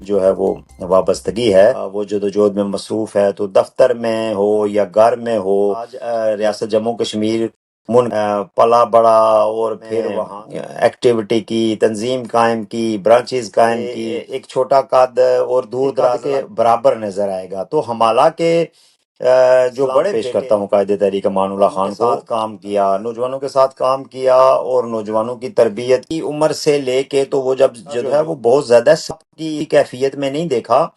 جو ہے وہ وابستگی ہے، وہ جدوجہد میں مصروف ہے، تو دفتر میں ہو یا گھر میں ہو، آج ریاست جموں کشمیر پلا بڑا اور پھر وہاں ایکٹیویٹی کی، تنظیم قائم کی، برانچز قائم کی، ایک چھوٹا قد اور دور دراز کے برابر نظر آئے گا۔ تو ہمالہ کے جو بڑے پیش کرتا ہوں قائد تحریک امان اللہ خان کو کام کیا، نوجوانوں کے ساتھ کام کیا، اور نوجوانوں کی تربیت کی عمر سے لے کے تو وہ جب جو ہے وہ بہت زیادہ سب کی کیفیت میں نہیں دیکھا،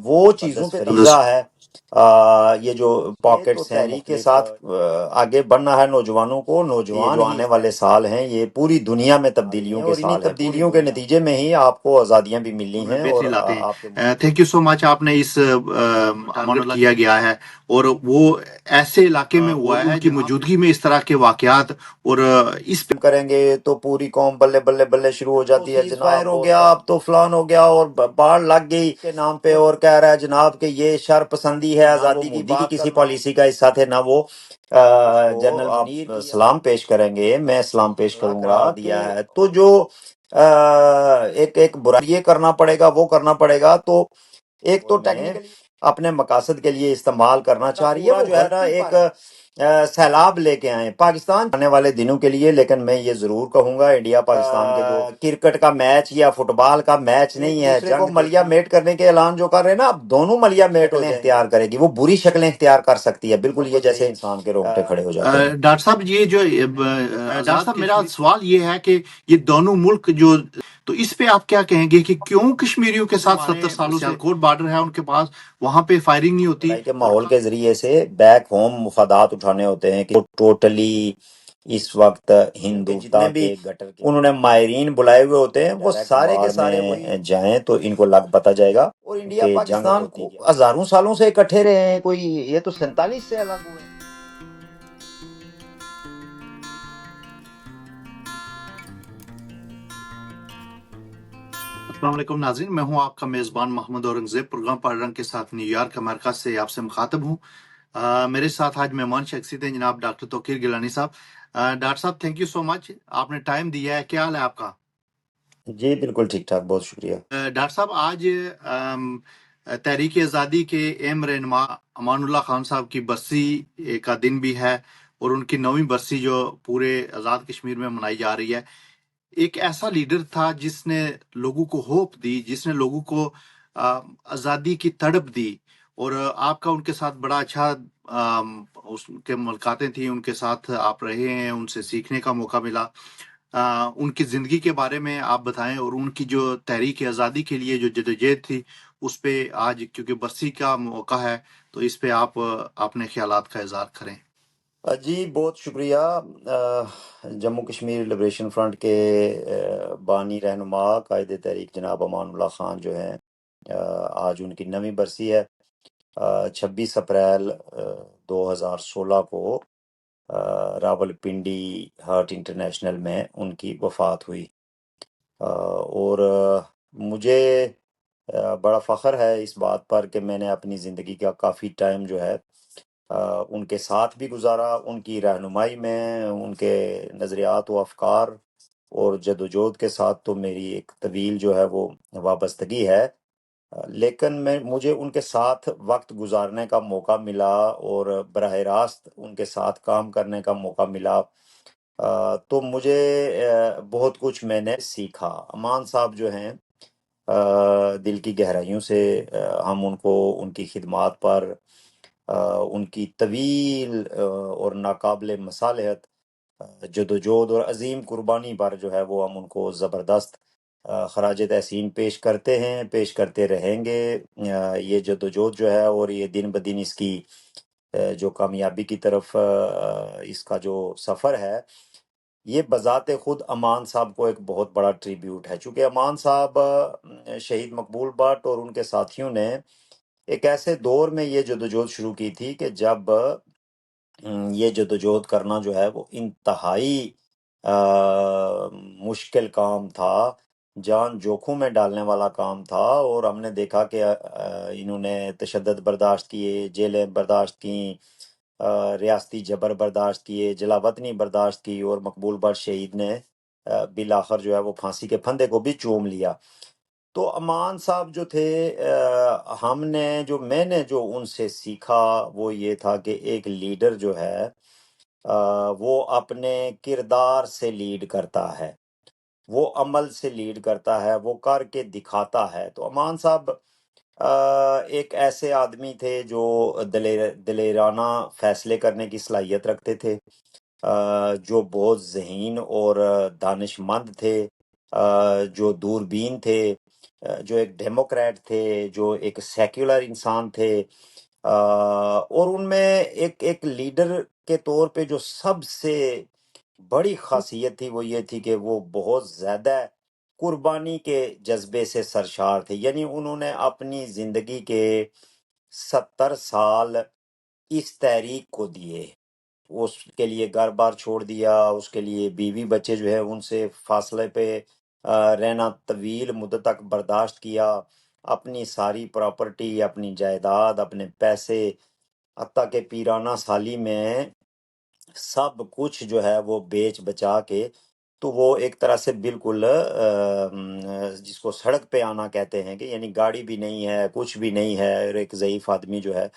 وہ چیزوں پہ فریضہ ہے۔ یہ جو پاکٹس ہیں تحریک کے ساتھ آگے بڑھنا ہے نوجوانوں کو، نوجوان جو آنے والے سال ہیں یہ پوری دنیا میں تبدیلیوں کے سال ہیں، تبدیلیوں کے نتیجے میں ہی آپ کو آزادیاں بھی ملی ہیں اور بہترین لاتے آپ کے ہیں۔ تھینک یو سو مچ، آپ نے اس ٹارگٹ کیا گیا ہے اور وہ ایسے علاقے میں ہوا ہے کہ موجودگی میں اس طرح کے واقعات اور اس پہ کریں گے تو پوری قوم بلے بلے بلے شروع ہو جاتی ہے، جناب ہو گیا اب تو فلان ہو گیا اور باڑ لگ گئی کے نام پہ، اور کہہ رہا ہے جناب کہ یہ شر پسندی ہے، آزادی کی مودی کی کسی پالیسی کا حصہ تھے نہ وہ جنرل منیر سلام پیش کریں گے، میں سلام پیش کروں گا دیا ہے، تو جو ایک برائی یہ کرنا پڑے گا وہ کرنا پڑے گا، تو ایک تو ٹیکنیکلی اپنے مقاصد کے لیے استعمال کرنا چاہ رہی ہے، وہ جو ہے نا ایک سیلاب لے کے آئے پاکستان آنے والے دنوں کے لیے۔ لیکن میں یہ ضرور کہوں گا انڈیا پاکستان کے جو کرکٹ کا میچ یا فٹ بال کا میچ نہیں ہے، جنگ ملیہ میٹ کرنے کے اعلان جو کر رہے ہیں نا، اب دونوں ملیہ میٹ اختیار کرے گی، وہ بری شکلیں اختیار کر سکتی ہے، بالکل یہ جیسے انسان کے رونگٹے کھڑے ہو جاتے ہیں۔ ڈاکٹر صاحب یہ جو ڈاکٹر صاحب میرا سوال یہ ہے کہ یہ دونوں ملک جو، تو اس پہ آپ کیا کہیں گے کہ کیوں کشمیریوں کے ساتھ 70 سالوں سے سیالکوٹ بارڈر ہے ان کے پاس، وہاں پہ فائرنگ نہیں ہوتی؟ لڑائی کے ماحول کے ذریعے سے بیک ہوم مفادات اٹھانے ہوتے ہیں کہ ٹوٹلی اس وقت ہندوتا بھی انہوں نے ماہرین بلائے ہوئے ہوتے ہیں، وہ سارے کے سارے جائیں تو ان کو لگ پتہ جائے گا۔ اور انڈیا پاکستان کو ہزاروں سالوں سے اکٹھے رہے ہیں، کوئی یہ تو 47 سے الگ ہوئے ہیں۔ السلام علیکم ناظرین، میں ہوں آپ کا میزبان محمد اورنگزیب، پروگرام پڑھ رنگ کے ساتھ نیو یارک امریکہ سے آپ سے مخاطب ہوں۔ میرے ساتھ آج مہمان شخصیت ہیں جناب ڈاکٹر توقیر گیلانی صاحب۔ ڈاکٹر صاحب تھینک یو سو مچ، آپ نے ٹائم دیا ہے، کیا حال ہے آپ کا؟ جی بالکل ٹھیک ٹھاک، بہت شکریہ۔ ڈاکٹر صاحب آج تحریک آزادی کے اہم رہنما امان اللہ خان صاحب کی برسی کا دن بھی ہے، اور ان کی 9ویں برسی جو پورے آزاد کشمیر میں منائی جا رہی ہے۔ ایک ایسا لیڈر تھا جس نے لوگوں کو ہوپ دی، جس نے لوگوں کو آزادی کی تڑپ دی، اور آپ کا ان کے ساتھ بڑا اچھا اس کے ملاقاتیں تھیں، ان کے ساتھ آپ رہے ہیں، ان سے سیکھنے کا موقع ملا۔ ان کی زندگی کے بارے میں آپ بتائیں، اور ان کی جو تحریک آزادی کے لیے جو جدوجہد تھی اس پہ آج کیونکہ برسی کا موقع ہے تو اس پہ آپ اپنے خیالات کا اظہار کریں۔ جی بہت شکریہ۔ جموں کشمیر لبریشن فرنٹ کے بانی رہنما قائد تحریک جناب امان اللہ خان جو ہیں، آج ان کی 9ویں برسی ہے۔ 26 اپریل 2016 کو راول پنڈی ہارٹ انٹرنیشنل میں ان کی وفات ہوئی، اور مجھے بڑا فخر ہے اس بات پر کہ میں نے اپنی زندگی کا کافی ٹائم جو ہے ان کے ساتھ بھی گزارا، ان کی رہنمائی میں، ان کے نظریات و افکار اور جدوجہد کے ساتھ تو میری ایک طویل جو ہے وہ وابستگی ہے، لیکن مجھے ان کے ساتھ وقت گزارنے کا موقع ملا اور براہ راست ان کے ساتھ کام کرنے کا موقع ملا، تو مجھے بہت کچھ میں نے سیکھا۔ امان صاحب جو ہیں، دل کی گہرائیوں سے ہم ان کو ان کی خدمات پر، ان کی طویل اور ناقابل مصالحت جدوجہد اور عظیم قربانی پر جو ہے وہ ہم ان کو زبردست خراج تحسین پیش کرتے ہیں، پیش کرتے رہیں گے۔ یہ جدوجہد جو ہے اور یہ دن بدن اس کی جو کامیابی کی طرف اس کا جو سفر ہے، یہ بذات خود امان صاحب کو ایک بہت بڑا ٹریبیوٹ ہے، چونکہ امان صاحب شہید مقبول بٹ اور ان کے ساتھیوں نے ایک ایسے دور میں یہ جدوجہد شروع کی تھی کہ جب یہ جدوجہد کرنا جو ہے وہ انتہائی مشکل کام تھا، جان جوکھوں میں ڈالنے والا کام تھا، اور ہم نے دیکھا کہ انہوں نے تشدد برداشت کیے، جیلیں برداشت کیں، ریاستی جبر برداشت کیے، جلا وطنی برداشت کی، اور مقبول بٹ شہید نے بالآخر جو ہے وہ پھانسی کے پھندے کو بھی چوم لیا۔ تو امان صاحب جو تھے میں نے جو ان سے سیکھا وہ یہ تھا کہ ایک لیڈر جو ہے وہ اپنے کردار سے لیڈ کرتا ہے، وہ عمل سے لیڈ کرتا ہے، وہ کر کے دکھاتا ہے۔ تو امان صاحب ایک ایسے آدمی تھے جو دلیرانہ فیصلے کرنے کی صلاحیت رکھتے تھے، جو بہت ذہین اور دانش مند تھے، جو دوربین تھے، جو ایک ڈیموکریٹ تھے، جو ایک سیکولر انسان تھے، اور ان میں ایک لیڈر کے طور پہ جو سب سے بڑی خاصیت تھی وہ یہ تھی کہ وہ بہت زیادہ قربانی کے جذبے سے سرشار تھے، یعنی انہوں نے اپنی زندگی کے 70 سال اس تحریک کو دیے، اس کے لیے گھر بار چھوڑ دیا، اس کے لیے بیوی بچے جو ہے ان سے فاصلے پہ رہنا طویل مدت تک برداشت کیا، اپنی ساری پراپرٹی، اپنی جائیداد، اپنے پیسے، حتیٰ کہ پیرانہ سالی میں سب کچھ جو ہے وہ بیچ بچا کے، تو وہ ایک طرح سے بالکل جس کو سڑک پہ آنا کہتے ہیں، کہ یعنی گاڑی بھی نہیں ہے، کچھ بھی نہیں ہے، اور ایک ضعیف آدمی جو ہے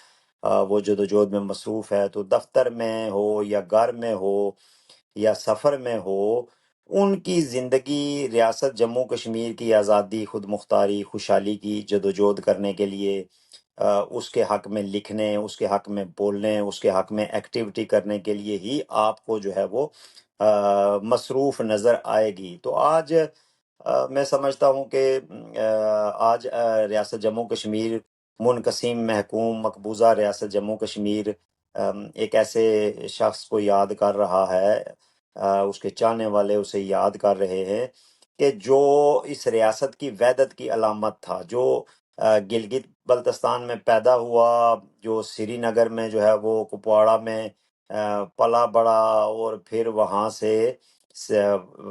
وہ جدوجہد میں مصروف ہے، تو دفتر میں ہو یا گھر میں ہو یا سفر میں ہو، ان کی زندگی ریاست جموں کشمیر کی آزادی، خود مختاری، خوشحالی کی جدوجہد کرنے کے لیے، اس کے حق میں لکھنے، اس کے حق میں بولنے، اس کے حق میں ایکٹیویٹی کرنے کے لیے ہی آپ کو جو ہے وہ مصروف نظر آئے گی۔ تو آج میں سمجھتا ہوں کہ آج ریاست جموں کشمیر منقسم، محکوم، مقبوضہ ریاست جموں کشمیر ایک ایسے شخص کو یاد کر رہا ہے، اس کے چاہنے والے اسے یاد کر رہے ہیں، کہ جو اس ریاست کی وحدت کی علامت تھا، جو گلگت بلتستان میں پیدا ہوا، جو سری نگر میں جو ہے وہ کپواڑہ میں پلا بڑا، اور پھر وہاں سے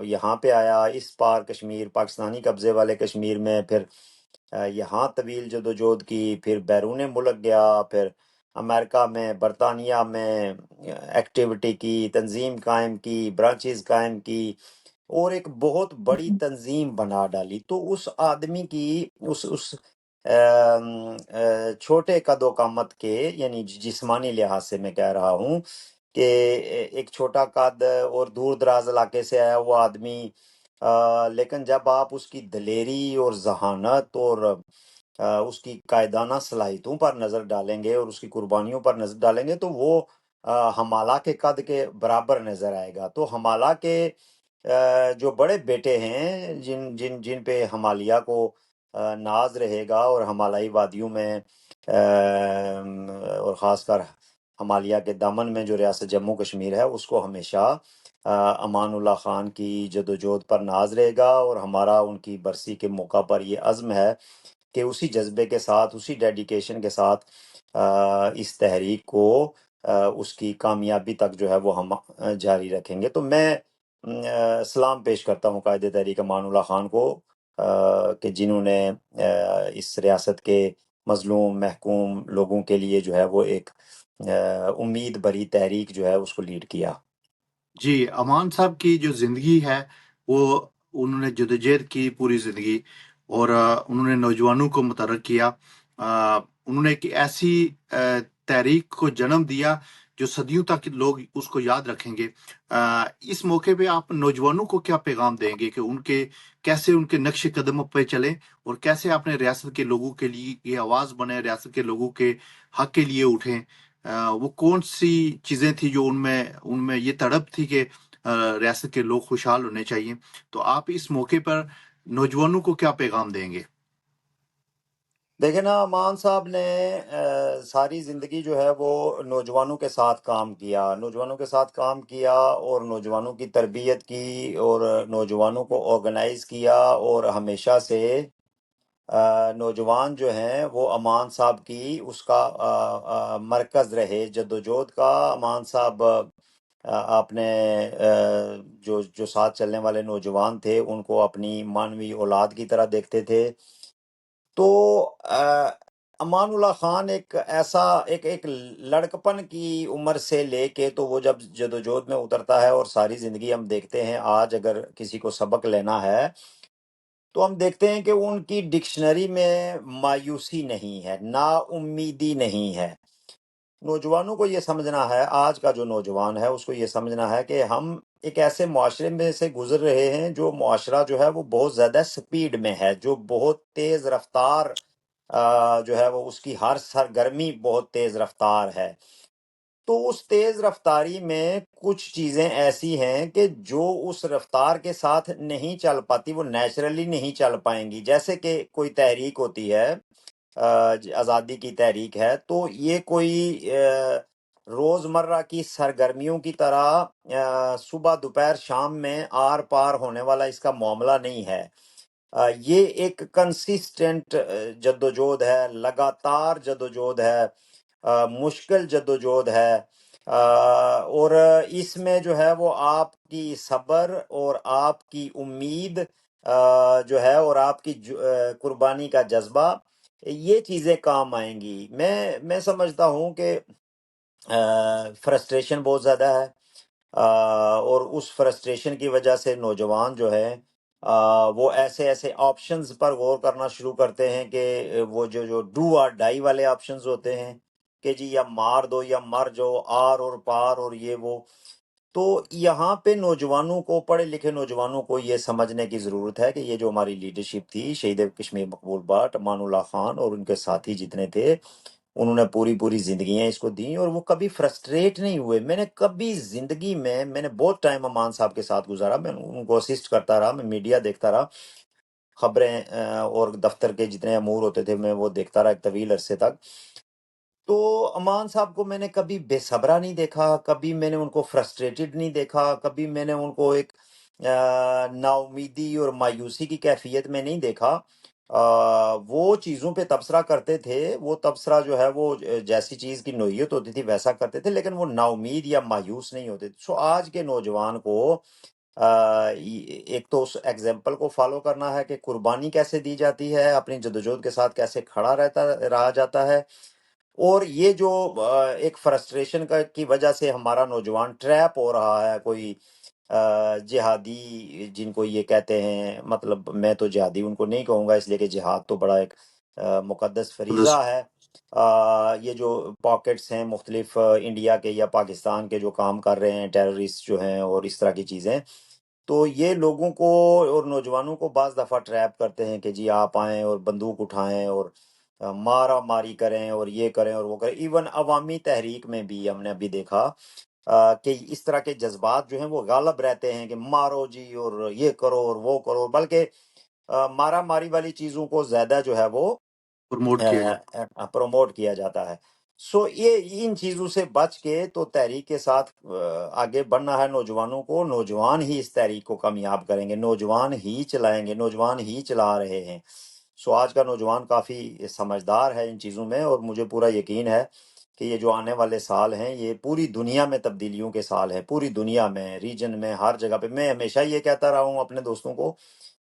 یہاں پہ آیا، اس پار کشمیر، پاکستانی قبضے والے کشمیر میں، پھر یہاں طویل جدوجہد کی، پھر بیرون ملک گیا، پھر امریکہ میں، برطانیہ میں ایکٹیویٹی کی، تنظیم قائم کی، برانچز قائم کی، اور ایک بہت بڑی تنظیم بنا ڈالی۔ تو اس آدمی کی اس چھوٹے قد و قامت کے، یعنی جسمانی لحاظ سے میں کہہ رہا ہوں، کہ ایک چھوٹا قد اور دور دراز علاقے سے آیا ہوا آدمی، لیکن جب آپ اس کی دلیری اور ذہانت اور اس کی قائدانہ صلاحیتوں پر نظر ڈالیں گے اور اس کی قربانیوں پر نظر ڈالیں گے، تو وہ ہمالہ کے قد کے برابر نظر آئے گا۔ تو ہمالہ کے جو بڑے بیٹے ہیں، جن جن جن پہ ہمالیہ کو ناز رہے گا، اور ہمالیائی وادیوں میں اور خاص کر ہمالیہ کے دامن میں جو ریاست جموں کشمیر ہے، اس کو ہمیشہ امان اللہ خان کی جدوجہد پر ناز رہے گا، اور ہمارا ان کی برسی کے موقع پر یہ عزم ہے کہ اسی جذبے کے ساتھ، اسی ڈیڈیکیشن کے ساتھ اس تحریک کو اس کی کامیابی تک جو ہے وہ ہم جاری رکھیں گے۔ تو میں سلام پیش کرتا ہوں قائد تحریک امان اللہ خان کو، کہ جنہوں نے اس ریاست کے مظلوم، محکوم لوگوں کے لیے جو ہے وہ ایک امید بھری تحریک جو ہے اس کو لیڈ کیا۔ جی، امان صاحب کی جو زندگی ہے وہ انہوں نے جدوجہد کی پوری زندگی، اور انہوں نے نوجوانوں کو متحرک کیا، انہوں نے ایک ایسی تحریک کو جنم دیا جو صدیوں تک لوگ اس کو یاد رکھیں گے۔ اس موقع پہ آپ نوجوانوں کو کیا پیغام دیں گے کہ کیسے ان کے نقش قدم پہ چلیں، اور کیسے اپنے ریاست کے لوگوں کے لیے یہ آواز بنے، ریاست کے لوگوں کے حق کے لیے اٹھیں؟ وہ کون سی چیزیں تھی جو ان میں یہ تڑپ تھی کہ ریاست کے لوگ خوشحال ہونے چاہیے؟ تو آپ اس موقع پر نوجوانوں کو کیا پیغام دیں گے؟ دیکھیں نا، امان صاحب نے ساری زندگی جو ہے وہ نوجوانوں کے ساتھ کام کیا، نوجوانوں کے ساتھ کام کیا، اور نوجوانوں کی تربیت کی، اور نوجوانوں کو آرگنائز کیا، اور ہمیشہ سے نوجوان جو ہیں وہ امان صاحب کی اس کا مرکز رہے جدوجہد کا۔ امان صاحب آپ نے جو ساتھ چلنے والے نوجوان تھے ان کو اپنی مانوی اولاد کی طرح دیکھتے تھے۔ تو امان اللہ خان ایک ایسا ایک لڑکپن کی عمر سے لے کے، تو وہ جب جدوجہد میں اترتا ہے، اور ساری زندگی ہم دیکھتے ہیں، آج اگر کسی کو سبق لینا ہے تو ہم دیکھتے ہیں کہ ان کی ڈکشنری میں مایوسی نہیں ہے، نا امیدی نہیں ہے۔ نوجوانوں کو یہ سمجھنا ہے، آج کا جو نوجوان ہے اس کو یہ سمجھنا ہے کہ ہم ایک ایسے معاشرے میں سے گزر رہے ہیں جو معاشرہ جو ہے وہ بہت زیادہ سپیڈ میں ہے، جو بہت تیز رفتار جو ہے وہ اس کی ہر سرگرمی بہت تیز رفتار ہے۔ تو اس تیز رفتاری میں کچھ چیزیں ایسی ہیں کہ جو اس رفتار کے ساتھ نہیں چل پاتی، وہ نیچرلی نہیں چل پائیں گی۔ جیسے کہ کوئی تحریک ہوتی ہے، آزادی کی تحریک ہے، تو یہ کوئی روزمرہ کی سرگرمیوں کی طرح صبح دوپہر شام میں آر پار ہونے والا اس کا معاملہ نہیں ہے۔ یہ ایک کنسسٹنٹ جدوجہد ہے، لگاتار جدوجہد ہے، مشکل جدوجہد ہے، اور اس میں جو ہے وہ آپ کی صبر اور آپ کی امید جو ہے اور آپ کی قربانی کا جذبہ، یہ چیزیں کام آئیں گی۔ میں سمجھتا ہوں کہ فرسٹریشن بہت زیادہ ہے، اور اس فرسٹریشن کی وجہ سے نوجوان جو ہے وہ ایسے ایسے آپشنز پر غور کرنا شروع کرتے ہیں کہ وہ جو ڈو اور ڈائی والے آپشنز ہوتے ہیں کہ جی یا مار دو یا مر جاؤ، آر اور پار اور یہ وہ۔ تو یہاں پہ نوجوانوں کو، پڑھے لکھے نوجوانوں کو یہ سمجھنے کی ضرورت ہے کہ یہ جو ہماری لیڈرشپ تھی، شہید کشمیر مقبول بٹ، امان اللہ خان اور ان کے ساتھی جتنے تھے، انہوں نے پوری زندگیاں اس کو دیں اور وہ کبھی فرسٹریٹ نہیں ہوئے۔ میں نے کبھی زندگی میں نے بہت ٹائم امان صاحب کے ساتھ گزارا، میں ان کو اسسٹ کرتا رہا، میں میڈیا دیکھتا رہا، خبریں اور دفتر کے جتنے امور ہوتے تھے میں وہ دیکھتا رہا ایک طویل عرصے تک۔ تو امان صاحب کو میں نے کبھی بے صبرا نہیں دیکھا، کبھی میں نے ان کو فرسٹریٹڈ نہیں دیکھا، کبھی میں نے ان کو ایک نا امیدی اور مایوسی کی کیفیت میں نہیں دیکھا۔ وہ چیزوں پہ تبصرہ کرتے تھے، وہ تبصرہ جو ہے وہ جیسی چیز کی نوعیت ہوتی تھی ویسا کرتے تھے، لیکن وہ نا امید یا مایوس نہیں ہوتے تھے۔ سو آج کے نوجوان کو ایک تو اس ایگزامپل کو فالو کرنا ہے کہ قربانی کیسے دی جاتی ہے، اپنی جدوجہد کے ساتھ کیسے کھڑا رہا جاتا ہے، اور یہ جو ایک فرسٹریشن کی وجہ سے ہمارا نوجوان ٹریپ ہو رہا ہے، کوئی جہادی جن کو یہ کہتے ہیں، مطلب میں تو جہادی ان کو نہیں کہوں گا اس لیے کہ جہاد تو بڑا ایک مقدس فریضہ ہے۔ یہ جو پاکٹس ہیں مختلف انڈیا کے یا پاکستان کے جو کام کر رہے ہیں، ٹیررسٹ جو ہیں اور اس طرح کی چیزیں، تو یہ لوگوں کو اور نوجوانوں کو بعض دفعہ ٹریپ کرتے ہیں کہ جی آپ آئیں اور بندوق اٹھائیں اور مارا ماری کریں اور یہ کریں اور وہ کریں۔ ایون عوامی تحریک میں بھی ہم نے ابھی دیکھا کہ اس طرح کے جذبات جو ہیں وہ غالب رہتے ہیں کہ مارو جی اور یہ کرو اور وہ کرو، بلکہ مارا ماری والی چیزوں کو زیادہ جو ہے وہ پروموٹ کیا جائے۔ پروموٹ کیا جاتا ہے۔ سو یہ ان چیزوں سے بچ کے تو تحریک کے ساتھ آگے بڑھنا ہے نوجوانوں کو۔ نوجوان ہی اس تحریک کو کامیاب کریں گے، نوجوان ہی چلائیں گے، نوجوان ہی چلا رہے ہیں۔ سو آج کا نوجوان کافی سمجھدار ہے ان چیزوں میں، اور مجھے پورا یقین ہے کہ یہ جو آنے والے سال ہیں یہ پوری دنیا میں تبدیلیوں کے سال ہیں، پوری دنیا میں، ریجن میں، ہر جگہ پہ۔ میں ہمیشہ یہ کہتا رہا ہوں اپنے دوستوں کو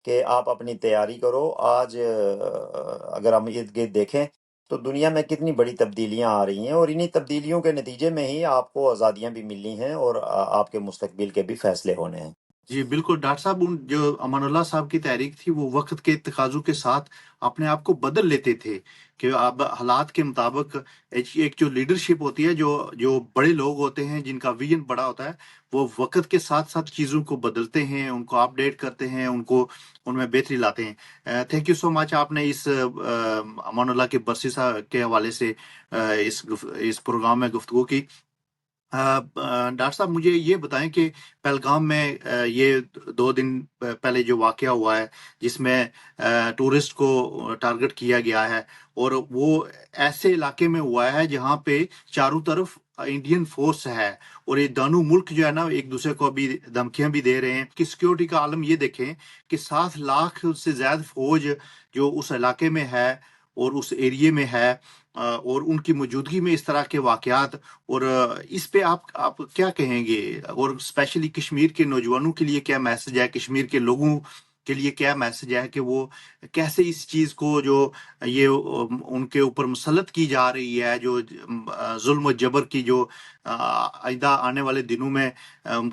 کہ آپ اپنی تیاری کرو۔ آج اگر ہم ارد گرد دیکھیں تو دنیا میں کتنی بڑی تبدیلیاں آ رہی ہیں، اور انہی تبدیلیوں کے نتیجے میں ہی آپ کو آزادیاں بھی ملنی ہیں اور آپ کے مستقبل کے بھی فیصلے ہونے ہیں۔ جی بالکل ڈاکٹر صاحب، جو امان اللہ صاحب کی تحریک تھی وہ وقت کے تقاضوں کے ساتھ اپنے آپ کو بدل لیتے تھے کہ اب حالات کے مطابق ایک جو لیڈرشپ ہوتی ہے، جو بڑے لوگ ہوتے ہیں جن کا ویژن بڑا ہوتا ہے، وہ وقت کے ساتھ ساتھ چیزوں کو بدلتے ہیں، ان کو اپ ڈیٹ کرتے ہیں، ان میں بہتری لاتے ہیں۔ تھینک یو سو مچ، آپ نے اس امان اللہ کے برسی صاحب کے حوالے سے اس پروگرام میں گفتگو کی۔ ڈاکٹر صاحب مجھے یہ بتائیں کہ پہلگام میں یہ 2 دن پہلے جو واقعہ ہوا ہے جس میں ٹورسٹ کو ٹارگٹ کیا گیا ہے، اور وہ ایسے علاقے میں ہوا ہے جہاں پہ چاروں طرف انڈین فورس ہے، اور یہ دونوں ملک جو ہے نا ایک دوسرے کو ابھی دھمکیاں بھی دے رہے ہیں کہ سیکیورٹی کا عالم یہ دیکھیں کہ 7 لاکھ سے زیادہ فوج جو اس علاقے میں ہے اور اس ایریے میں ہے، اور ان کی موجودگی میں اس طرح کے واقعات، اور اس پہ آپ کیا کہیں گے، اور اسپیشلی کشمیر کے نوجوانوں کے لیے کیا میسج ہے، کشمیر کے لوگوں کے لیے کیا میسج ہے کہ وہ کیسے اس چیز کو جو یہ ان کے اوپر مسلط کی جا رہی ہے، جو ظلم و جبر کی جو آئندہ آنے والے دنوں میں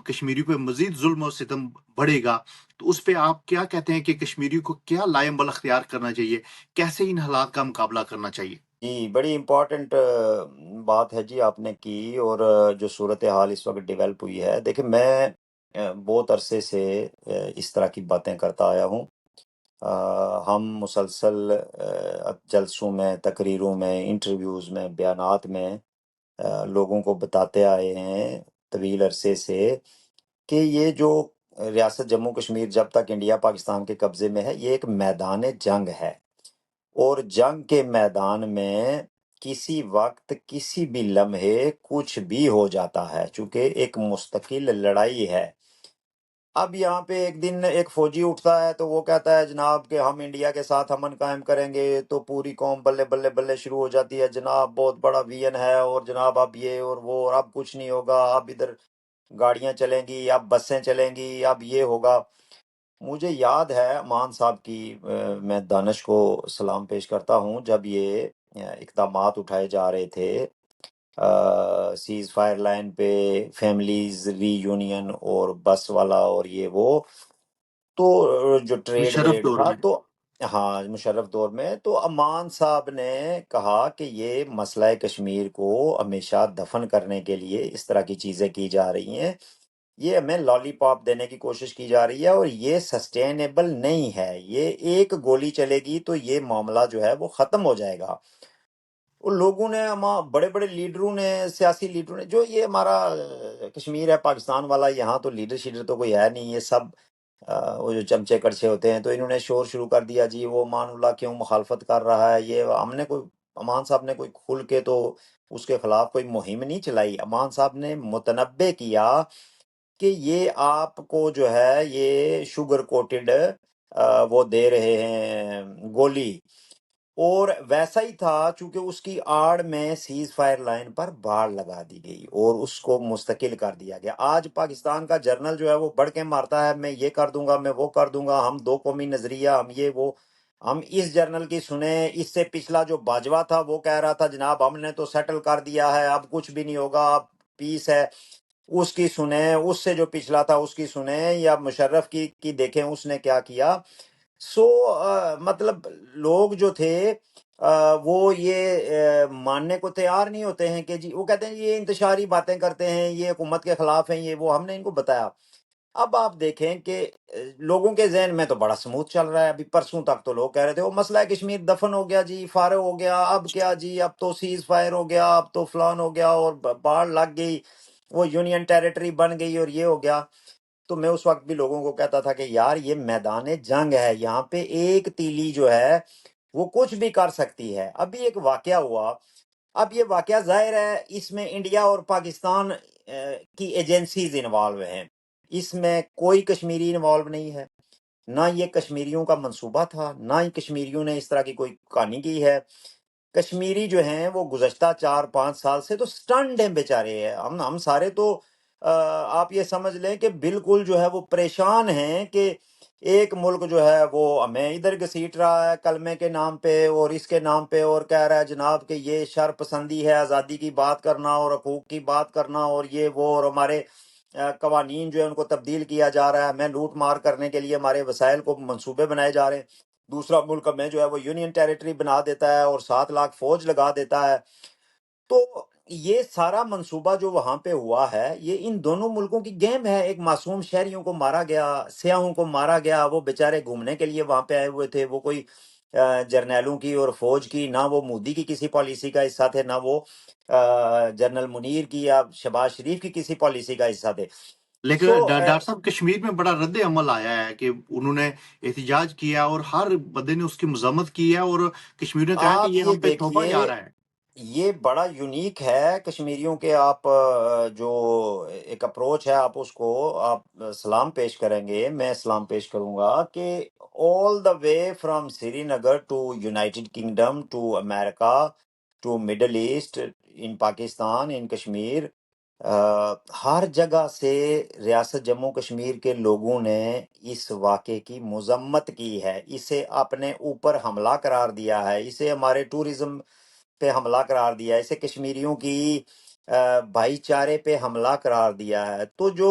کشمیریوں پہ مزید ظلم و ستم بڑھے گا، تو اس پہ آپ کیا کہتے ہیں کہ کشمیریوں کو کیا لائے عمل اختیار کرنا چاہیے، کیسے ان حالات کا مقابلہ کرنا چاہیے؟ جی بڑی امپورٹنٹ بات ہے جی آپ نے کی، اور جو صورتحال اس وقت ڈیولپ ہوئی ہے، دیکھیں میں بہت عرصے سے اس طرح کی باتیں کرتا آیا ہوں۔ ہم مسلسل جلسوں میں، تقریروں میں، انٹرویوز میں، بیانات میں لوگوں کو بتاتے آئے ہیں طویل عرصے سے کہ یہ جو ریاست جموں کشمیر جب تک انڈیا پاکستان کے قبضے میں ہے، یہ ایک میدان جنگ ہے، اور جنگ کے میدان میں کسی وقت کسی بھی لمحے کچھ بھی ہو جاتا ہے، چونکہ ایک مستقل لڑائی ہے۔ اب یہاں پہ ایک دن ایک فوجی اٹھتا ہے تو وہ کہتا ہے جناب کہ ہم انڈیا کے ساتھ امن قائم کریں گے، تو پوری قوم بلے بلے بلے شروع ہو جاتی ہے، جناب بہت بڑا وین ہے، اور جناب اب یہ اور وہ، اور اب کچھ نہیں ہوگا، اب ادھر گاڑیاں چلیں گی، اب بسیں چلیں گی، اب یہ ہوگا۔ مجھے یاد ہے امان صاحب کی، میں دانش کو سلام پیش کرتا ہوں، جب یہ اقدامات اٹھائے جا رہے تھے سیز فائر لائن پہ، فیملیز ری یونین اور بس والا اور یہ وہ، تو جو ٹریڈ مشرف وریڈ دور تھا، میں تو ہاں مشرف دور میں، تو امان صاحب نے کہا کہ یہ مسئلہ کشمیر کو ہمیشہ دفن کرنے کے لیے اس طرح کی چیزیں کی جا رہی ہیں، یہ ہمیں لالی پاپ دینے کی کوشش کی جا رہی ہے، اور یہ سسٹینیبل نہیں ہے، یہ ایک گولی چلے گی تو یہ معاملہ جو ہے وہ ختم ہو جائے گا۔ وہ لوگوں نے، بڑے بڑے لیڈروں نے، سیاسی لیڈروں نے، جو یہ ہمارا کشمیر ہے پاکستان والا، یہاں تو لیڈر شیڈر تو کوئی ہے نہیں، یہ سب وہ جو چمچے کڑچے ہوتے ہیں، تو انہوں نے شور شروع کر دیا جی وہ امان اللہ کیوں مخالفت کر رہا ہے، یہ ہم نے کوئی، امان صاحب نے کوئی کھل کے تو اس کے خلاف کوئی مہم نہیں چلائی۔ امان صاحب نے متنبع کیا کہ یہ آپ کو جو ہے یہ شوگر کوٹڈ وہ دے رہے ہیں گولی، اور ویسا ہی تھا، چونکہ اس کی آڑ میں سیز فائر لائن پر باڑ لگا دی گئی اور اس کو مستقل کر دیا گیا۔ آج پاکستان کا جرنل جو ہے وہ بڑھ کے مارتا ہے، میں یہ کر دوں گا، میں وہ کر دوں گا، ہم دو قومی نظریہ، ہم یہ وہ۔ ہم اس جرنل کی سنیں، اس سے پچھلا جو باجوہ تھا وہ کہہ رہا تھا جناب ہم نے تو سیٹل کر دیا ہے، اب کچھ بھی نہیں ہوگا، اب پیس ہے، اس کی سنیں۔ اس سے جو پچھلا تھا اس کی سنیں، یا مشرف کی دیکھیں اس نے کیا کیا۔ سو مطلب لوگ جو تھے وہ یہ ماننے کو تیار نہیں ہوتے ہیں کہ جی، وہ کہتے ہیں یہ انتشاری باتیں کرتے ہیں، یہ حکومت کے خلاف ہیں، یہ وہ، ہم نے ان کو بتایا۔ اب آپ دیکھیں کہ لوگوں کے ذہن میں تو بڑا سموتھ چل رہا ہے، ابھی پرسوں تک تو لوگ کہہ رہے تھے وہ مسئلہ کشمیر دفن ہو گیا جی، فارغ ہو گیا، اب کیا جی، اب تو سیز فائر ہو گیا، اب تو فلان ہو گیا، اور باڑ لگ گئی، وہ یونین ٹیریٹری بن گئی، اور یہ ہو گیا۔ تو میں اس وقت بھی لوگوں کو کہتا تھا کہ یار یہ میدان جنگ ہے، یہاں پہ ایک تیلی جو ہے وہ کچھ بھی کر سکتی ہے۔ ابھی ایک واقعہ ہوا، اب یہ واقعہ ظاہر ہے اس میں انڈیا اور پاکستان کی ایجنسیز انوالو ہیں، اس میں کوئی کشمیری انوالو نہیں ہے، نہ یہ کشمیریوں کا منصوبہ تھا، نہ ہی کشمیریوں نے اس طرح کی کوئی کہانی کی ہے۔ کشمیری جو ہیں وہ گزشتہ 4-5 سال سے تو سٹنڈ ہیں بیچارے ہیں، ہم سارے تو آپ یہ سمجھ لیں کہ بالکل جو ہے وہ پریشان ہیں کہ ایک ملک جو ہے وہ ہمیں ادھر گھسیٹ رہا ہے کلمے کے نام پہ اور اس کے نام پہ، اور کہہ رہا ہے جناب کہ یہ شر پسندی ہے، آزادی کی بات کرنا اور حقوق کی بات کرنا اور یہ وہ، اور ہمارے قوانین جو ہے ان کو تبدیل کیا جا رہا ہے، ہمیں لوٹ مار کرنے کے لیے ہمارے وسائل کو منصوبے بنائے جا رہے ہیں، دوسرا ملک ہمیں جو ہے وہ یونین ٹیریٹری بنا دیتا ہے اور 7 لاکھ فوج لگا دیتا ہے۔ تو یہ سارا منصوبہ جو وہاں پہ ہوا ہے، یہ ان دونوں ملکوں کی گیم ہے۔ ایک معصوم شہریوں کو مارا گیا، سیاحوں کو مارا گیا، وہ بیچارے گھومنے کے لیے وہاں پہ آئے ہوئے تھے، وہ کوئی جرنیلوں کی اور فوج کی، نہ وہ مودی کی کسی پالیسی کا حصہ تھے، نہ وہ جنرل منیر کی یا شہباز شریف کی کسی پالیسی کا حصہ تھے۔ لیکن سو ڈاکٹر صاحب کشمیر میں بڑا رد عمل آیا ہے کہ انہوں نے احتجاج کیا اور ہر بندے نے اس کی مذمت کی ہے، اور کشمیر نے کہا کہ آپ یہ یہ ہم پہ تھوپا دیکھیے، جا رہا ہے۔ یہ بڑا یونیک ہے کشمیریوں کے، آپ جو ایک اپروچ ہے آپ اس کو آپ سلام پیش کریں گے، میں سلام پیش کروں گا کہ all the way from Srinagar to United Kingdom to امریکہ to middle east, in Pakistan, in Kashmir, ہر جگہ سے ریاست جموں کشمیر کے لوگوں نے اس واقعے کی مذمت کی ہے، اسے اپنے اوپر حملہ قرار دیا ہے، اسے ہمارے ٹورزم پہ حملہ قرار دیا ہے، اسے کشمیریوں کی بھائی چارے پہ حملہ قرار دیا ہے۔ تو جو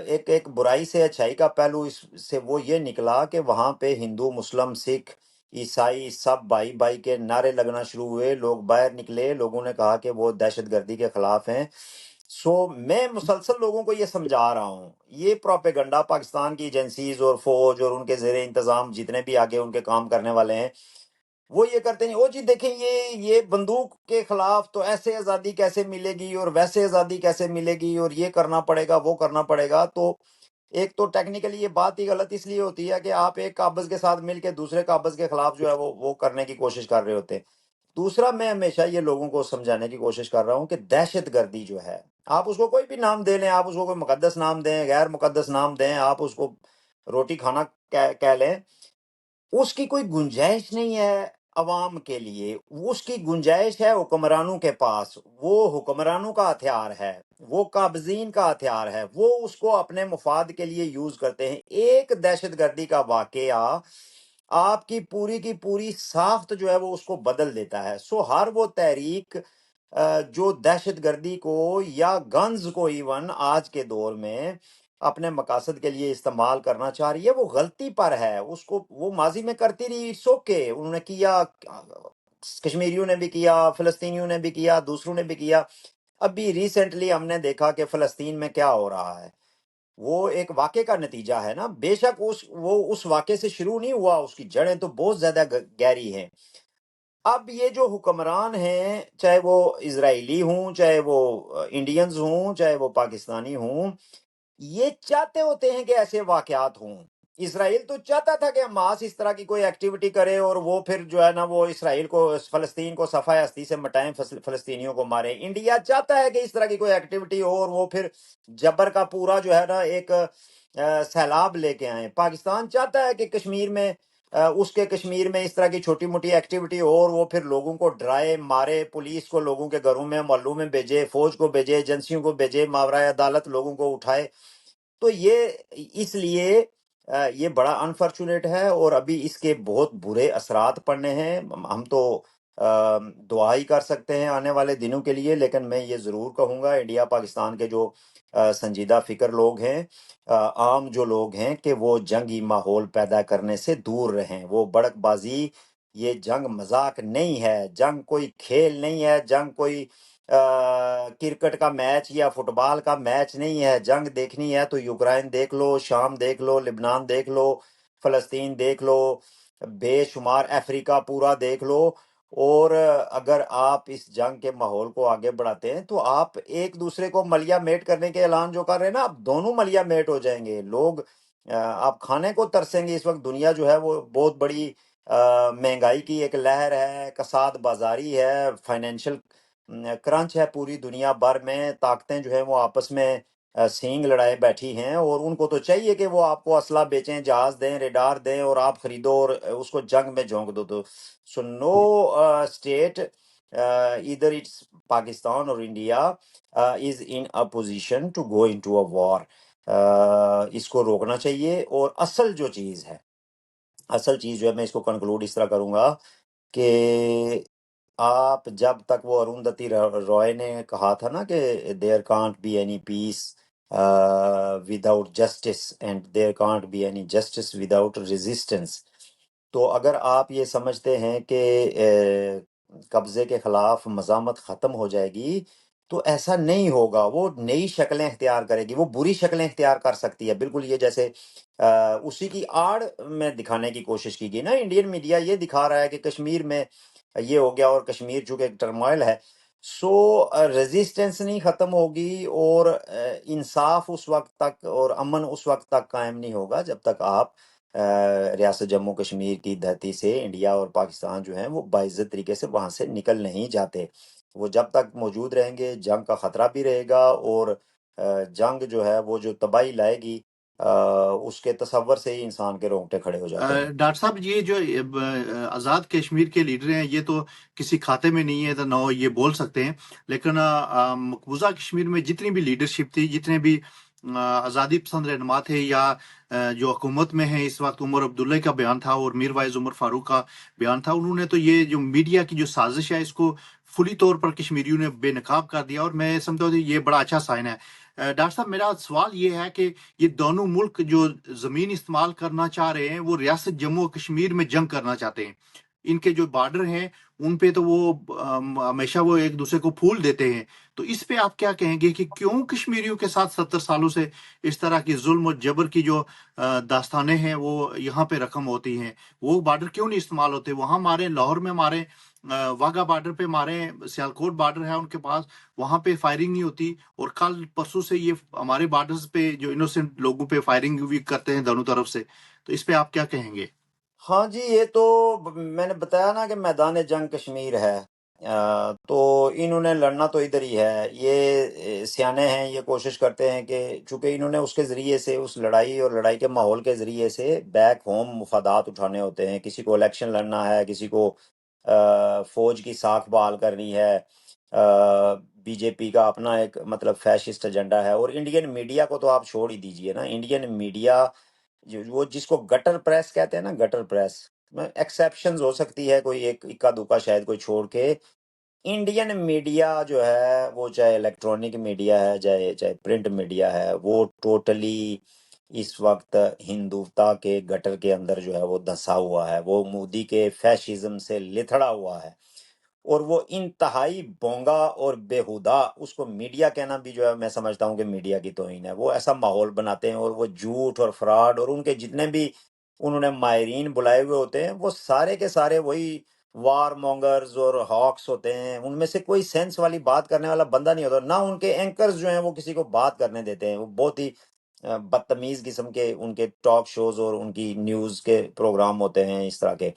ایک برائی سے اچھائی کا پہلو اس سے وہ یہ نکلا کہ وہاں پہ ہندو، مسلم، سکھ، عیسائی سب بھائی بھائی کے نعرے لگنا شروع ہوئے، لوگ باہر نکلے، لوگوں نے کہا کہ وہ دہشت گردی کے خلاف ہیں۔ میں مسلسل لوگوں کو یہ سمجھا رہا ہوں، یہ پروپیگنڈا پاکستان کی ایجنسیز اور فوج اور ان کے زیر انتظام جتنے بھی آگے ان کے کام کرنے والے ہیں، وہ یہ کرتے ہیں، او جی دیکھیں یہ بندوق کے خلاف تو ایسے آزادی کیسے ملے گی اور ویسے آزادی کیسے ملے گی اور یہ کرنا پڑے گا وہ کرنا پڑے گا۔ تو ایک تو ٹیکنیکلی یہ بات ہی غلط اس لیے ہوتی ہے کہ آپ ایک قابض کے ساتھ مل کے دوسرے قابض کے خلاف جو ہے وہ کرنے کی کوشش کر رہے ہوتے ہیں۔ دوسرا، میں ہمیشہ یہ لوگوں کو سمجھانے کی کوشش کر رہا ہوں کہ دہشت گردی جو ہے، آپ اس کو کوئی بھی نام دے لیں، آپ اس کو کوئی مقدس نام دیں، غیر مقدس نام دیں، آپ اس کو روٹی کھانا کہہ لیں، اس کی کوئی گنجائش نہیں ہے عوام کے لیے، اس کی گنجائش ہے حکمرانوں کے پاس، وہ حکمرانوں کا ہتھیار ہے، وہ قابضین کا ہتھیار ہے، وہ اس کو اپنے مفاد کے لیے یوز کرتے ہیں۔ ایک دہشت گردی کا واقعہ آپ کی پوری ساخت جو ہے وہ اس کو بدل دیتا ہے۔ ہر وہ تحریک جو دہشت گردی کو یا گنز کو ایون آج کے دور میں اپنے مقاصد کے لیے استعمال کرنا چاہ رہی ہے، وہ غلطی پر ہے، اس کو وہ ماضی میں کرتی رہی، سوکے انہوں نے کیا، کشمیریوں نے بھی کیا، فلسطینیوں نے بھی کیا، دوسروں نے بھی کیا۔ ابھی ریسنٹلی ہم نے دیکھا کہ فلسطین میں کیا ہو رہا ہے، وہ ایک واقعے کا نتیجہ ہے نا، بے شک وہ اس واقعے سے شروع نہیں ہوا، اس کی جڑیں تو بہت زیادہ گہری ہیں۔ اب یہ جو حکمران ہیں، چاہے وہ اسرائیلی ہوں، چاہے وہ انڈینز ہوں، چاہے وہ پاکستانی ہوں، یہ چاہتے ہوتے ہیں کہ ایسے واقعات ہوں۔ اسرائیل تو چاہتا تھا کہ حماس اس طرح کی کوئی ایکٹیویٹی کرے اور وہ پھر جو ہے نا وہ اسرائیل کو، فلسطین کو صفحہ ہستی سے مٹائیں، فلسطینیوں کو مارے۔ انڈیا چاہتا ہے کہ اس طرح کی کوئی ایکٹیویٹی ہو اور وہ پھر جبر کا پورا جو ہے نا ایک سیلاب لے کے آئیں۔ پاکستان چاہتا ہے کہ کشمیر میں اس کے کشمیر میں اس طرح کی چھوٹی موٹی ایکٹیویٹی ہو اور وہ پھر لوگوں کو ڈرائے، مارے، پولیس کو لوگوں کے گھروں میں، محلوں میں بھیجے، فوج کو بھیجے، ایجنسیوں کو بھیجے، ماورائے عدالت لوگوں کو اٹھائے۔ تو یہ اس لیے یہ بڑا انفارچونیٹ ہے اور ابھی اس کے بہت برے اثرات پڑنے ہیں۔ ہم تو دعا ہی کر سکتے ہیں آنے والے دنوں کے لیے، لیکن میں یہ ضرور کہوں گا انڈیا پاکستان کے جو سنجیدہ فکر لوگ ہیں، عام جو لوگ ہیں، کہ وہ جنگی ماحول پیدا کرنے سے دور رہیں۔ وہ بڑک بازی، یہ جنگ مذاق نہیں ہے، جنگ کوئی کھیل نہیں ہے، جنگ کوئی کرکٹ کا میچ یا فٹ بال کا میچ نہیں ہے۔ جنگ دیکھنی ہے تو یوکرائن دیکھ لو، شام دیکھ لو، لبنان دیکھ لو، فلسطین دیکھ لو، بے شمار افریقہ پورا دیکھ لو۔ اور اگر آپ اس جنگ کے ماحول کو آگے بڑھاتے ہیں تو آپ ایک دوسرے کو ملیا میٹ کرنے کے اعلان جو کر رہے ہیں نا، آپ دونوں ملیا میٹ ہو جائیں گے۔ لوگ آپ کھانے کو ترسیں گے۔ اس وقت دنیا جو ہے وہ بہت بڑی مہنگائی کی ایک لہر ہے، کساد بازاری ہے، فائنینشل کرنچ ہے پوری دنیا بھر میں، طاقتیں جو ہیں وہ آپس میں سینگ لڑائے بیٹھی ہیں، اور ان کو تو چاہیے کہ وہ آپ کو اسلحہ بیچیں، جہاز دیں، ریڈار دیں، اور آپ خریدو اور اس کو جنگ میں جھونک دو۔ تو نو اسٹیٹ ادھر اٹس پاکستان اور India is in a position to go into a war. اس کو روکنا چاہیے۔ اور اصل جو چیز ہے، اصل چیز جو ہے، میں اس کو کنکلوڈ اس طرح کروں گا کہ آپ جب تک، وہ اروندھتی رائے نے کہا تھا نا کہ there can't be any peace without justice and there can't be any justice without resistance. تو اگر آپ یہ سمجھتے ہیں کہ قبضے کے خلاف مزاحمت ختم ہو جائے گی، تو ایسا نہیں ہوگا۔ وہ نئی شکلیں اختیار کرے گی، وہ بری شکلیں اختیار کر سکتی ہے، بالکل یہ جیسے اسی کی آڑ میں دکھانے کی کوشش کی گئی نا۔ انڈین میڈیا یہ دکھا رہا ہے کہ کشمیر میں یہ ہو گیا، اور کشمیر چونکہ ایک ٹرمائل ہے، ریزسٹنس نہیں ختم ہوگی، اور انصاف اس وقت تک اور امن اس وقت تک قائم نہیں ہوگا جب تک آپ ریاست جموں کشمیر کی دھرتی سے انڈیا اور پاکستان جو ہیں وہ باعزت طریقے سے وہاں سے نکل نہیں جاتے۔ وہ جب تک موجود رہیں گے، جنگ کا خطرہ بھی رہے گا، اور جنگ جو ہے وہ جو تباہی لائے گی اس کے تصور سے ہی انسان کے رونگٹے کھڑے ہو جاتے ہیں۔ ڈاکٹر صاحب یہ جو آزاد کشمیر کے لیڈر ہیں یہ تو کسی کھاتے میں نہیں ہے تو نہ یہ بول سکتے ہیں، لیکن مقبوضہ کشمیر میں جتنی بھی لیڈرشپ تھی، جتنے بھی آزادی پسند رہنما تھے یا جو حکومت میں ہیں اس وقت، عمر عبداللہ کا بیان تھا اور میر وائز عمر فاروق کا بیان تھا، انہوں نے تو یہ جو میڈیا کی جو سازش ہے اس کو فلی طور پر کشمیریوں نے بے نقاب کر دیا، اور میں سمجھتا ہوں کہ یہ بڑا اچھا سائن ہے۔ ڈاکٹر صاحب میرا سوال یہ ہے کہ یہ دونوں ملک جو زمین استعمال کرنا چاہ رہے ہیں وہ ریاست جموں و کشمیر میں جنگ کرنا چاہتے ہیں، ان کے جو بارڈر ہیں ان پہ تو وہ ہمیشہ وہ ایک دوسرے کو پھول دیتے ہیں، تو اس پہ آپ کیا کہیں گے کہ کیوں کشمیریوں کے ساتھ 70 سالوں سے اس طرح کی ظلم و جبر کی جو داستانیں ہیں وہ یہاں پہ رقم ہوتی ہیں؟ وہ بارڈر کیوں نہیں استعمال ہوتے؟ وہاں مارے، لاہور میں مارے، واگا بارڈر پہ مارے، سیالکوٹ بارڈر ہے ان کے پاس، وہاں پہ فائرنگ نہیں ہوتی، اور کل پرسوں سے یہ ہمارے بارڈرز پہ جو انوسنٹ لوگوں پہ فائرنگ بھی کرتے ہیں دونوں طرف سے، تو اس پہ آپ کیا کہیں گے؟ ہاں جی، یہ تو میں نے بتایا نا کہ میدان جنگ کشمیر ہے، تو انہوں نے لڑنا تو ادھر ہی ہے۔ یہ سیانے ہیں، یہ کوشش کرتے ہیں کہ چونکہ انہوں نے اس کے ذریعے سے، اس لڑائی اور لڑائی کے ماحول کے ذریعے سے بیک ہوم مفادات اٹھانے ہوتے ہیں۔ کسی کو الیکشن لڑنا ہے، کسی کو فوج کی ساکھ بحال کرنی ہے، بی جے پی کا اپنا ایک مطلب فیشسٹ ایجنڈا ہے۔ اور انڈین میڈیا کو تو آپ چھوڑ ہی دیجئے نا، انڈین میڈیا وہ جس کو گٹر پریس کہتے ہیں نا، گٹر پریس میں ایکسیپشنز ہو سکتی ہے، کوئی ایک اکا دکا شاید کوئی چھوڑ کے، انڈین میڈیا جو ہے وہ چاہے الیکٹرانک میڈیا ہے، چاہے پرنٹ میڈیا ہے، وہ ٹوٹلی اس وقت ہندوتا کے گٹر کے اندر جو ہے وہ دھنسا ہوا ہے، وہ مودی کے فیشزم سے لتھڑا ہوا ہے، اور وہ انتہائی بونگا اور بیہودہ، اس کو میڈیا کہنا بھی جو ہے میں سمجھتا ہوں کہ میڈیا کی توہین ہے۔ وہ ایسا ماحول بناتے ہیں، اور وہ جھوٹ اور فراڈ، اور ان کے جتنے بھی انہوں نے ماہرین بلائے ہوئے ہوتے ہیں وہ سارے کے سارے وہی وار مونگرز اور ہاکس ہوتے ہیں۔ ان میں سے کوئی سینس والی بات کرنے والا بندہ نہیں ہوتا، نہ ان کے اینکرز جو ہیں وہ کسی کو بات کرنے دیتے ہیں۔ وہ بہت ہی بدتمیز قسم کے ان کے ٹاک شوز اور ان کی نیوز کے پروگرام ہوتے ہیں اس طرح کے۔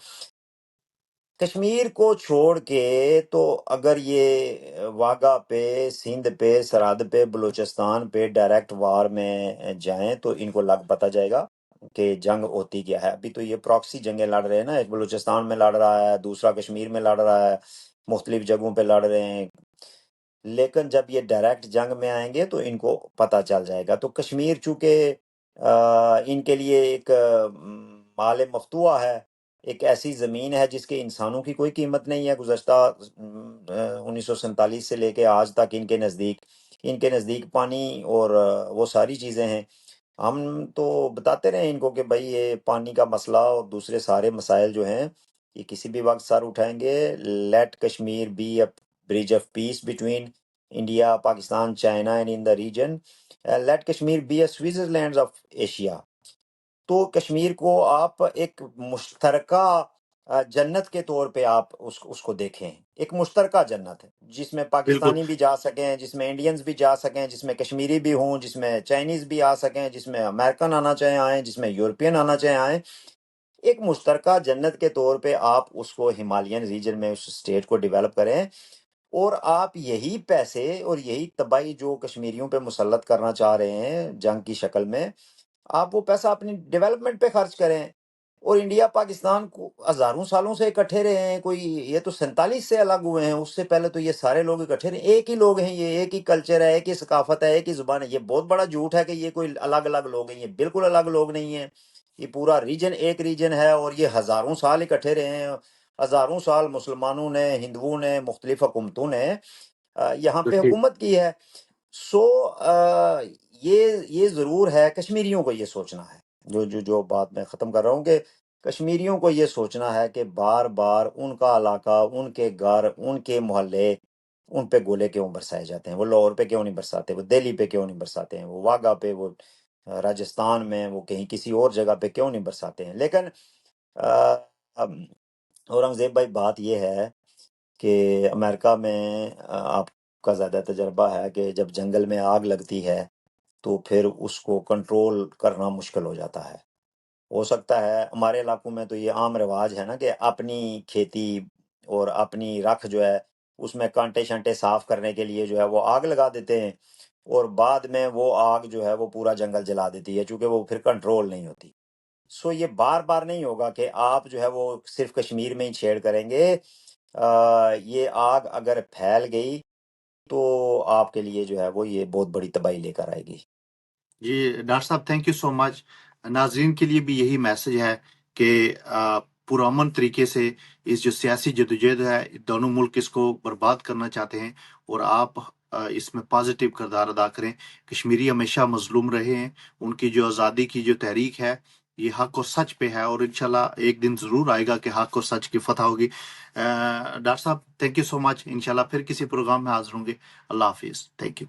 کشمیر کو چھوڑ کے تو اگر یہ واگا پہ، سندھ پہ، سرحد پہ، بلوچستان پہ ڈائریکٹ وار میں جائیں تو ان کو لگ پتہ جائے گا کہ جنگ ہوتی کیا ہے۔ ابھی تو یہ پراکسی جنگیں لڑ رہے ہیں نا، ایک بلوچستان میں لڑ رہا ہے، دوسرا کشمیر میں لڑ رہا ہے، مختلف جگہوں پہ لڑ رہے ہیں، لیکن جب یہ ڈائریکٹ جنگ میں آئیں گے تو ان کو پتہ چل جائے گا۔ تو کشمیر چونکہ ان کے لیے ایک مال مفتوحہ ہے، ایک ایسی زمین ہے جس کے انسانوں کی کوئی قیمت نہیں ہے۔ گزشتہ 1947 سے لے کے آج تک ان کے نزدیک پانی اور وہ ساری چیزیں ہیں۔ ہم تو بتاتے رہے ان کو کہ بھائی یہ پانی کا مسئلہ اور دوسرے سارے مسائل جو ہیں یہ کسی بھی وقت سر اٹھائیں گے۔ Let Kashmir be a bridge of peace between India, Pakistan, China and in the region. Let Kashmir be a Switzerland of Asia. تو کشمیر کو آپ ایک مشترکہ جنت کے طور پہ آپ اس کو دیکھیں، ایک مشترکہ جنت ہے جس میں بالکل پاکستانی بھی جا سکیں، جس میں انڈینز بھی جا سکیں، جس میں کشمیری بھی ہوں، جس میں چائنیز بھی آ سکیں، جس میں امریکن آنا چاہیں آئیں، جس میں یورپین آنا چاہیں آئیں۔ ایک مشترکہ جنت کے طور پہ آپ اس کو ہمالین ریجن میں اس اسٹیٹ کو ڈیولپ کریں، اور آپ یہی پیسے اور یہی تباہی جو کشمیریوں پہ مسلط کرنا چاہ رہے ہیں جنگ کی شکل میں، آپ وہ پیسہ اپنی ڈیولپمنٹ پہ خرچ کریں۔ اور انڈیا پاکستان کو ہزاروں سالوں سے اکٹھے رہے ہیں، کوئی یہ تو 47 سے الگ ہوئے ہیں، اس سے پہلے تو یہ سارے لوگ اکٹھے رہے، ایک ہی لوگ ہیں، یہ ایک ہی کلچر ہے، ایک ہی ثقافت ہے، ایک ہی زبان ہے۔ یہ بہت بڑا جھوٹ ہے کہ یہ کوئی الگ الگ لوگ ہیں، یہ بالکل الگ لوگ نہیں ہیں۔ یہ پورا ریجن ایک ریجن ہے، اور یہ ہزاروں سال اکٹھے رہے ہیں۔ ہزاروں سال مسلمانوں نے، ہندوؤں نے، مختلف حکومتوں نے یہاں پہ ٹھیک۔ حکومت کی ہے۔ سو یہ ضرور ہے، کشمیریوں کو یہ سوچنا ہے، جو بات میں ختم کر رہا ہوں، کہ کشمیریوں کو یہ سوچنا ہے کہ بار بار ان کا علاقہ، ان کے گھر، ان کے محلے، ان پہ گولے کیوں برسائے جاتے ہیں؟ وہ لاہور پہ کیوں نہیں برساتے؟ وہ دہلی پہ کیوں نہیں برساتے ہیں؟ وہ واگا پہ، وہ راجستھان میں، وہ کہیں کسی اور جگہ پہ کیوں نہیں برساتے ہیں؟ لیکن اب اورنگزیب بھائی بات یہ ہے کہ امریکہ میں آپ کا زیادہ تجربہ ہے کہ جب جنگل میں آگ لگتی ہے تو پھر اس کو کنٹرول کرنا مشکل ہو جاتا ہے۔ ہو سکتا ہے ہمارے علاقوں میں تو یہ عام رواج ہے نا کہ اپنی کھیتی اور اپنی رکھ جو ہے اس میں کانٹے شانٹے صاف کرنے کے لیے جو ہے وہ آگ لگا دیتے ہیں، اور بعد میں وہ آگ جو ہے وہ پورا جنگل جلا دیتی ہے، چونکہ وہ پھر کنٹرول نہیں ہوتی۔ سو یہ بار بار نہیں ہوگا کہ آپ جو ہے وہ صرف کشمیر میں ہی چھیڑ کریں گے۔ یہ آگ اگر پھیل گئی تو آپ کے لیے جو ہے وہ یہ بہت بڑی تباہی لے کر آئے گی۔ جی ڈاکٹر صاحب تھینک یو سو مچ۔ ناظرین کے لیے بھی یہی میسج ہے کہ پرامن طریقے سے اس جو سیاسی جدوجہد ہے، دونوں ملک اس کو برباد کرنا چاہتے ہیں، اور آپ اس میں پازیٹیو کردار ادا کریں۔ کشمیری ہمیشہ مظلوم رہے ہیں، ان کی جو آزادی کی جو تحریک ہے یہ حق اور سچ پہ ہے، اور انشاءاللہ ایک دن ضرور آئے گا کہ حق اور سچ کی فتح ہوگی۔ ڈاکٹر صاحب تھینک یو سو مچ، انشاءاللہ پھر کسی پروگرام میں حاضر ہوں گے۔ اللہ حافظ، تھینک یو۔